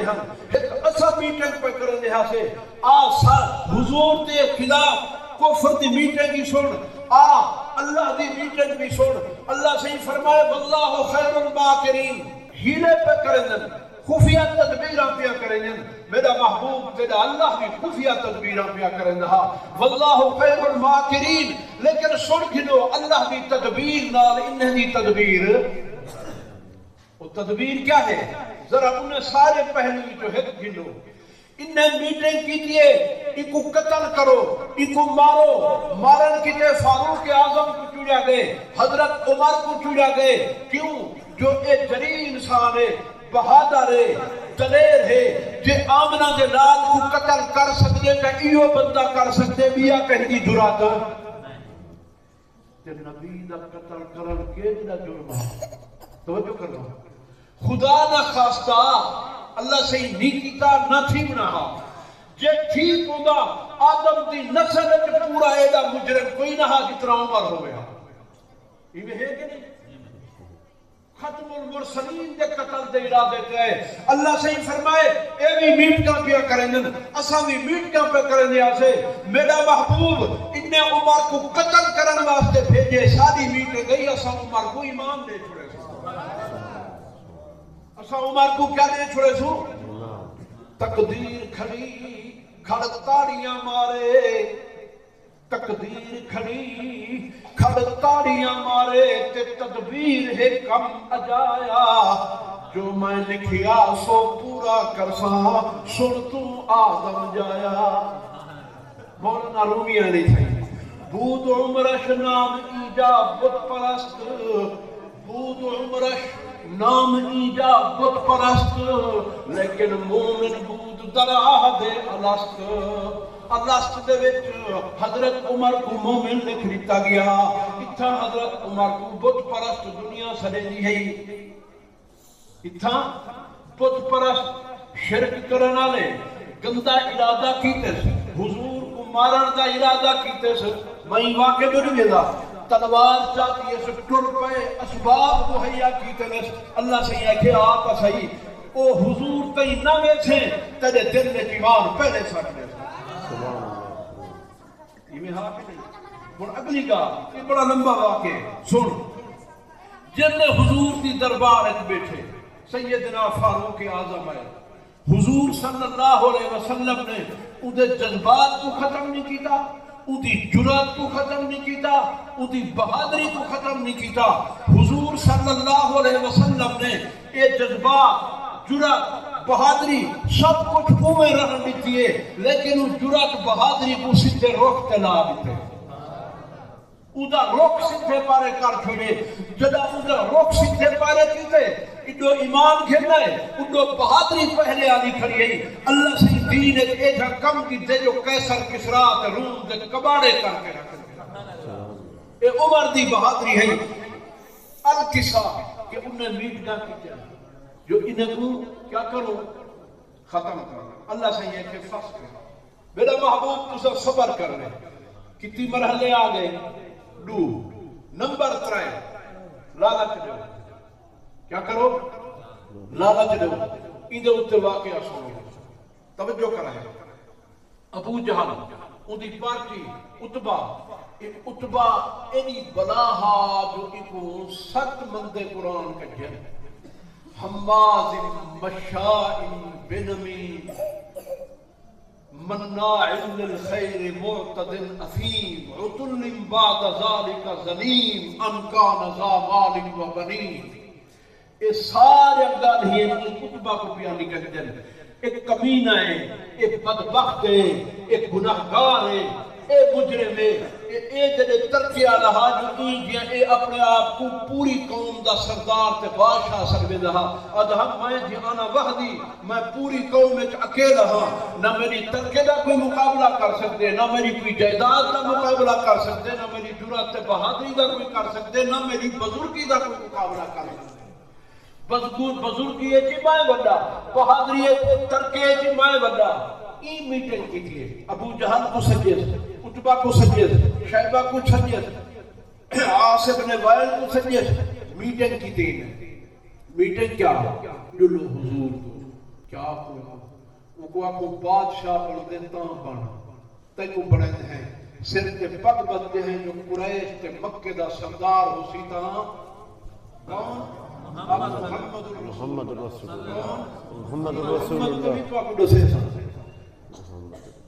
ہم ایک اسا میٹنگ پہ کرنے ہاں سے حضور دے خلاف کفر دی میٹنگ کی سن اللہ دی میٹنگ بھی سن اللہ سے فرمائے واللہ خیر الماکرین ہیلے پہ کریں خفیہ تدبیرہ پیا کریں میرا محبوب تیرا اللہ بھی خفیہ تدبیرہ پیا کریں واللہ خیر الماکرین لیکن سن گھنو اللہ دی تدبیر نال انہیں دی تدبیر وہ تدبیر کیا ہے ذرا انہیں سارے پہلوی جو ہے گھنو انہیں میٹنگ کیجئے ایکو قتل کرو ایکو مارو مارن کیتے فاروق اعظم کو چوڑیا گئے حضرت عمر کو چوڑیا گئے کیوں جو ایک جری انسان ہے بہادر ہے دلیر ہے جے آمنہ دے لال کو قتل کر سکتے کہ ایو بندہ کر سکتے بیا کہیں دی جرات تے نبی دا قتل کرن کے جڑا جرم ہے توجہ کرنا خدا نہ خواستہ اللہ سے نہیں کیتا نہ تھی بناہا جے ٹھیک ہوگا آدم دی نسل وچ پورا ایڈا مجرم کوئی نہ جتنا عمر ہو گیا یہ ہے کہ نہیں ختم المرسلین دے قتل دے ارادے تے اللہ سے فرمائے اے بھی میٹ کا پیا کریں اساں بھی میٹ کا پیا کریں اسے میرا محبوب انہیں عمر کو قتل کرن واسطے بھیجے ساری میٹ گئی اساں عمر کو ایمان دے چھوڑے سو اساں عمر کو کیا دے چھوڑے سو تقدیر کھڑی کھڑتاڑیاں مارے تقدیر کھڑی کھڑتاڑیاں مارے تے تدبیر ہے کم اجایا جو میں لکھیا سو پورا کرساں سن تو آدم جایا مولانا رومی علیہ تھے بود عمرش نام ایجاب بت پرست بود عمرش نام ایجاب بت پرست لیکن مومن بود دراہ دے الست الست دے وچ حضرت عمر کو مومن لکھ دیتا گیا اتھا حضرت عمر کو بت پرست دنیا سڑے دی ہے اتھا بت پرست شرک کرنا لے گندہ ارادہ کیتے سے حضور کو مارن دا ارادہ کیتے سے میں واقع بڑھ گیا تلوار چاہتی ہے سے ٹر پہ اسباب مہیا کیتے لے اللہ سے یہ کہ آتا صحیح او حضور کئی نہ ویچھیں تیرے دل میں ایمان پہلے سکتے یہ میں ہاں کہ نہیں اور اگلی کا یہ بڑا لمبا واقع سن جن حضور کی دربار ایک بیٹھے سیدنا فاروق اعظم ہے حضور صلی اللہ علیہ وسلم نے اُدھے جذبات کو ختم نہیں کیتا اُدھی جرات کو ختم نہیں کیتا اُدھی بہادری کو ختم نہیں کیتا حضور صلی اللہ علیہ وسلم نے یہ جذبات جرات بہادری سب کچھ اوے رہن دیتی ہے لیکن اس جرات بہادری کو سدھے روک تے لا دیتے ادا روک سدھے پارے کر چھوڑے جدا ادا روک سدھے پارے کیتے اڈو ایمان گھرنا ہے اڈو بہادری پہلے آلی کھڑی ہے اللہ سے دین ایک ایجا کم کی دے جو قیصر کسرات روم دے کباڑے کر کے رکھ اے عمر دی بہادری ہے القصہ کہ انہیں میٹ نہ کی جائے جو انہیں کو کیا کرو ختم کرو اللہ سے یہ کہ فصل کرو میرا محبوب تو سب صبر کر رہے کتنی مرحلے آگئے دو نمبر 3 لالچ دو کیا کرو لالچ دو ادھے اتنے واقعہ سنو توجہ کرائے ابو جہل اندھی پارٹی اتبا اینی بلاہا جو ایکو 7 مندے قرآن کا جن حماز مشاء بنمیم مناع للخیر معتد اثیم عتل بعد ذلك زنیم ان کان ذا مال و بنین یہ سارے گل ہی خطبہ کو بیانی کرتے ہیں ایک کمینہ ہے ایک بدبخت ہے ایک گناہگار ہے اے مجرم ہے اے جڑے ترکیہ لہا جو ایجیا اے اپنے آپ کو پوری قوم دا سردار تے بادشاہ سروے لہا ادھم میں جی آنا وحدی میں پوری قوم میں اکیلا ہاں نہ میری ترکے دا کوئی مقابلہ کر سکتے نہ میری کوئی جائیداد دا مقابلہ کر سکتے نہ میری جرات تے بہادری دا کوئی کر سکتے نہ میری بزرگی دا کوئی مقابلہ کر سکتے بزرگی ہے جی مائے بڑا بہادری ہے ترکے ہے جی مائے بڑا ای میٹنگ کی تھی ابو جہل کو سجیز اتبا کو سجیز شیبہ کو سجیز عاصب نے وائل کو سجیز میٹنگ کی تھی میٹنگ کیا جلو حضور کو کیا کو آکو بادشاہ بن دیتا بن تیکو بڑے ہیں سر تے پگ بنتے ہیں جو قریش تے مکے دا سردار ہو سی تا کون محمد رسول اللہ محمد رسول اللہ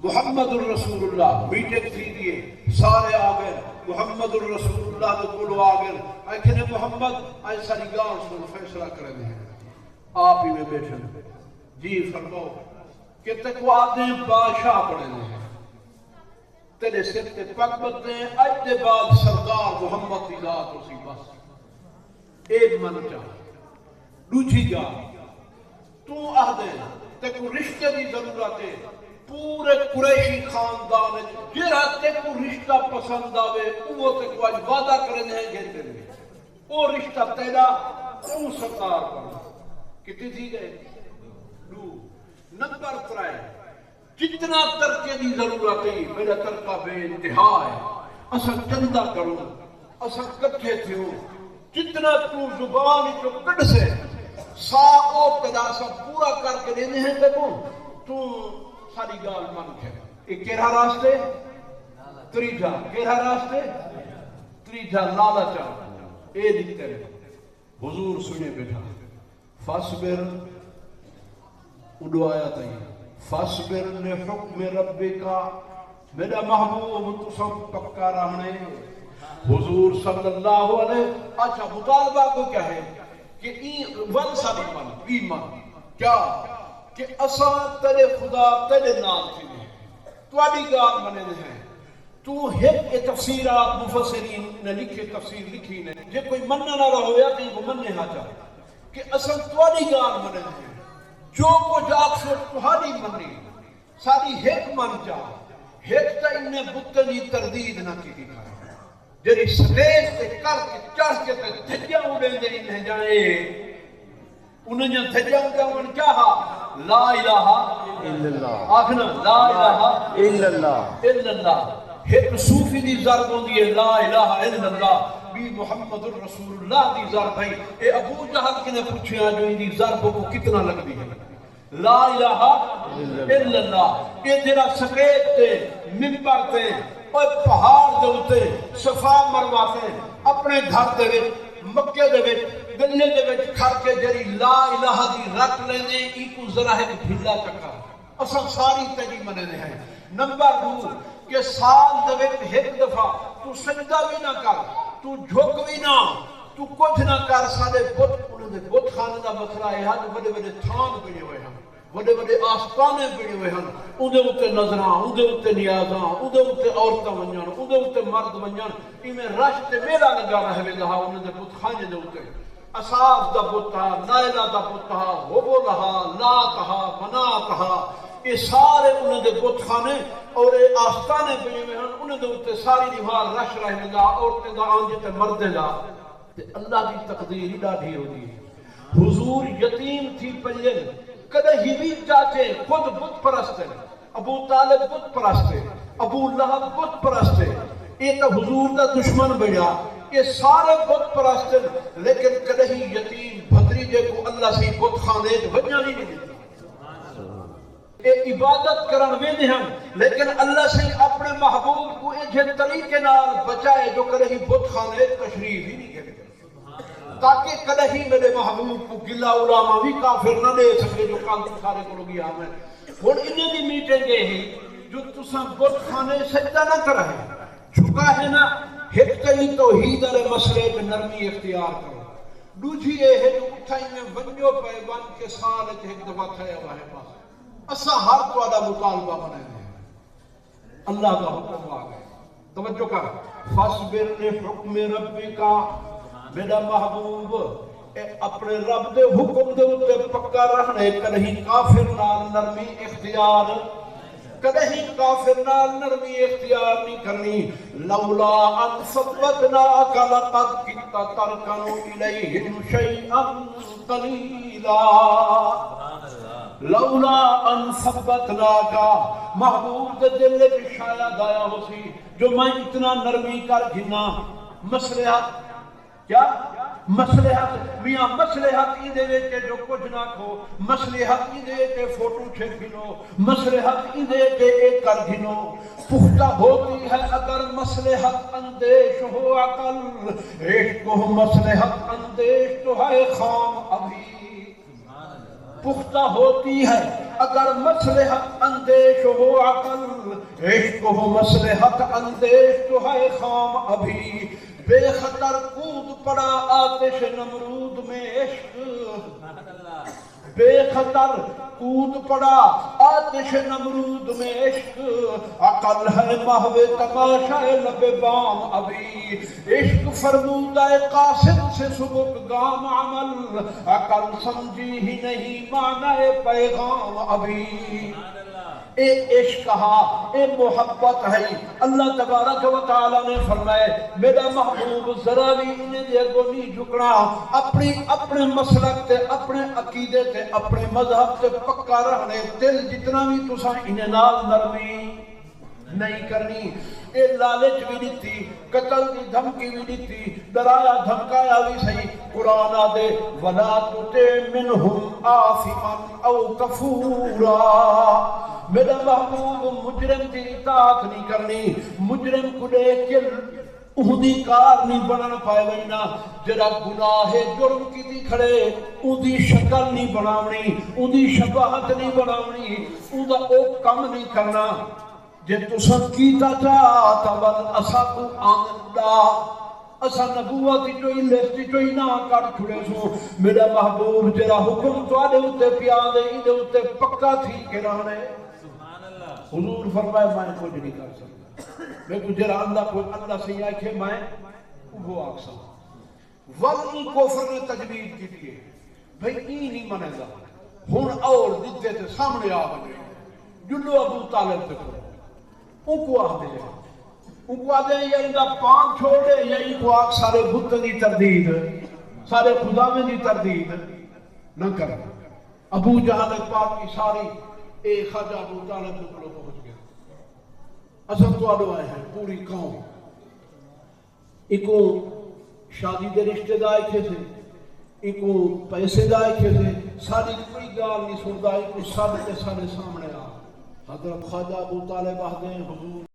محمد الرسول اللہ میٹنگ تھی دیئے سارے آگئے محمد الرسول اللہ تو کلو آگئے ایکھنے محمد آئی ساری گاؤں سن فیصلہ کرنے ہیں آپ ہی میں بیٹھن جی فرماؤ کہ تکو آدھے بادشاہ پڑھنے ہیں تیرے سر تے پک بتے ہیں اج دے بعد سردار محمد دی ذات اسی بس ایک من چاہ دوسری جا تو آدھے تکو رشتے دی ضرورت ہے پورے قریشی خاندان جہاں تے کو رشتہ پسند آوے وہ تے کو آج وعدہ کرنے ہیں گھر دے میں وہ رشتہ تیرا تو سردار کرنا کتنی تھی گئے دو نمبر 3 جتنا ترکے دی ضرورت ہے میرا ترکہ بے انتہا ہے اسا چندہ کرو اسا کٹھے تھے ہو جتنا تو زبان جو کٹ سے سا او پیدا سا پورا کر کے دینے ہیں دیکھو تو ساری گال من ہے ایک کیرہ راستے تریجا کیرہ راستے تریجا لالچا اے دیکھتے ہیں حضور سنے بیٹھا فاسبر اڈو آیا تھی فاسبر لحکم ربکا میرا محبوب تو سب پکا رہنے حضور صلی اللہ علیہ اچھا مطالبہ کو کیا ہے کہ ون سب ایمان کیا کہ اساں تیرے خدا تیرے نام تھی تو آدھی گال منے ہیں تو ایک تفسیرات مفسرین نے لکھے تفسیر لکھی نے جے کوئی مننا نہ رہو یا کہیں وہ مننے ہاں جا کہ اساں تو آدھی گال منے ہیں جو کو جاک سے تہاڈی منی ساری ایک من جا ایک تا انہیں بتنی تردید نہ کی دکھا جری سلیج تے کر کے چڑھ کے تے دھجا اڑے دے انہیں جائے انہیں جو دھجا اڑے کیا لا الہ الا اللہ آخنا لا الہ الا اللہ ایک صوفی دی ضرب ہوندی ہے لا الہ الا اللہ بھی محمد الرسول اللہ دی ضرب ہے اے ابو جہل کے نے پوچھا جو ان دی ضرب کو کتنا لگتی ہے لا الہ الا اللہ یہ تیرا سکیت تے منبر تے اور پہاڑ دے اتے صفا مروا تے اپنے گھر دے وچ مکے دے وچ گلے دے وچ کھڑ کے جڑی لا الہ دی رکھ لینے ای کو ذرا ایک ڈھیلا چکا اصل ساری تیری منے ہیں نمبر 2 کہ سال دے وچ ایک دفعہ تو سجدہ بھی نہ کر تو جھک بھی نہ تو کچھ نہ کر سارے بت انہوں نے بت خانے دا مسئلہ ہے جو بڑے بڑے تھان بنے ہوئے ہیں بڑے بڑے آستانے بنے ہوئے ہیں اندے اوتے نظراں اندے اوتے نیازاں اندے اوتے عورتاں ونجن اندے اوتے مرد ونجن ایویں رش تے میلہ لگا رہے گا انہوں نے بت خانے دے اوتے اصاف دا بتا نائلہ دا بتا ہوبو لہا لاتہا مناتہا یہ سارے انہوں نے بت خانے اور آستانے بنے ہوئے ہیں انہوں نے اوتے ساری دیوار رش رہے گا عورتیں دا آنجے تے مردے دا اللہ کی تقدیر ہی ڈاڑھی ہوگی حضور یتیم تھی پلین کدے ہی بھی چاچے خود بت پرستے ابو طالب بت پرستے ابو لہب بت پرستے یہ تو حضور دا دشمن بڑھا یہ سارے بت پرستے لیکن کدے ہی یتیم بھتریجے کو اللہ سے بت خانے بجنا نہیں دیتا یہ عبادت کرن ویندے ہیں لیکن اللہ سے اپنے محبوب کو ایک طریقے نال بچائے جو کدے ہی بت خانے تشریف ہی نہیں کرے تاکہ کدے ہی میرے محبوب کو گلہ علامہ بھی کافر نہ دے سکے جو کل سارے کو لوگ یہاں میں اور انہیں بھی میٹنگ یہ ہے جو تساں بت خانے سجدہ نہ کر ہے جھکا ہے نا ایک کئی توحید علی مسئلے میں نرمی اختیار کرو دوسری یہ ہے جو اٹھائی میں ونجو پہ ون کے سال ایک دفعہ تھے واہے پاس اسا ہر کو آدھا مطالبہ بنے ہیں اللہ کا حکم آ گئے توجہ کر فاصبر لحکم ربکا میرا محبوب اپنے رب دے حکم دے اتے پکا رہنے کدھی کافر نال نرمی اختیار کدھی کافر نال نرمی اختیار نہیں کرنی لولا ان ثبتناک لقد كنت تركن الیہم شیئا قلیلا لولا ان ثبتناک محبوب دے دل وچ شاید آیا ہو سی جو میں اتنا نرمی کر گھنا مسئلہ کیا مصلحت میاں مصلحت ای دے وچ جو کچھ نہ کھو مصلحت ای دے تے فوٹو چھک گنو مصلحت ای دے تے ایک کر گنو پختہ ہوتی ہے اگر مصلحت اندیش ہو عقل عشق ہو مصلحت اندیش تو ہے خام ابھی پختہ ہوتی ہے اگر مصلحت اندیش ہو عقل عشق ہو مصلحت اندیش تو ہے خام ابھی بے خطر کود پڑا آتش نمرود میں عشق بے خطر کود پڑا آتش نمرود میں عشق عقل ہے محو تماشا لب بام ابھی عشق فرمودہ قاصد سے سبک گام عمل عقل سمجھی ہی نہیں معنی پیغام ابھی اے عشق کہا اے محبت ہے اللہ تبارک و تعالی نے فرمائے میرا محبوب ذرا بھی انہیں دے گو نہیں جھکنا اپنے مسلک تے اپنے عقیدے تے اپنے مذہب تے پکا رہنے دل جتنا بھی تسا انہیں نال نرمی نہیں کرنی اے لالچ بھی نہیں تھی قتل دی دھمکی بھی نہیں تھی ڈرایا دھمکایا بھی صحیح قرآن آدے وَلَا تُطِعْ مِنْهُمْ آثِمًا أَوْ كَفُورًا میرا محبوب مجرم کی اطاعت نہیں کرنی مجرم کو دیکھ کے اہدی کار نہیں بنانا پائے بننا جرا گناہ جرم کی دی کھڑے اہدی شکل نہیں بناونی اہدی شباہت نہیں بناونی اہدا او کم نہیں کرنا جے تسن کیتا چاہتا بل اسا کو آنندہ اسا نبوت چوئی لسٹ چوئی نہ کر چھڑے سو میرا محبوب جرا حکم تو آدھے ہوتے پیادے ایدے ہوتے پکا تھی کے رہنے حضور فرمائے میں کچھ نہیں کر سکتا میں کچھ جرا اللہ سے یہ کہ میں وہ آگ سکتا ولی کفر نے تجوید کی دیئے بھئی ای نہیں منے گا ہون اور دیتے تھے سامنے آگے جلو ابو طالب تکو ان کو آگ دے ان کو آگ دے یا ان کا پان چھوڑے یا ان کو آگ سارے بت دی تردید سارے خدا میں دی تردید نہ کر ابو جہل پاک کی ساری ایک خواجہ ابو طالب تکو پہنچ گیا اصل تو آدھو آئے ہیں پوری قوم ایکو شادی دے رشتے دائے کھے تھے ایکو پیسے دائے کھے تھے ساری کوئی گال نہیں سن دائے کو سب کے سارے سامنے آ حضرت خواجہ ابو طالب آدھے ہیں حضور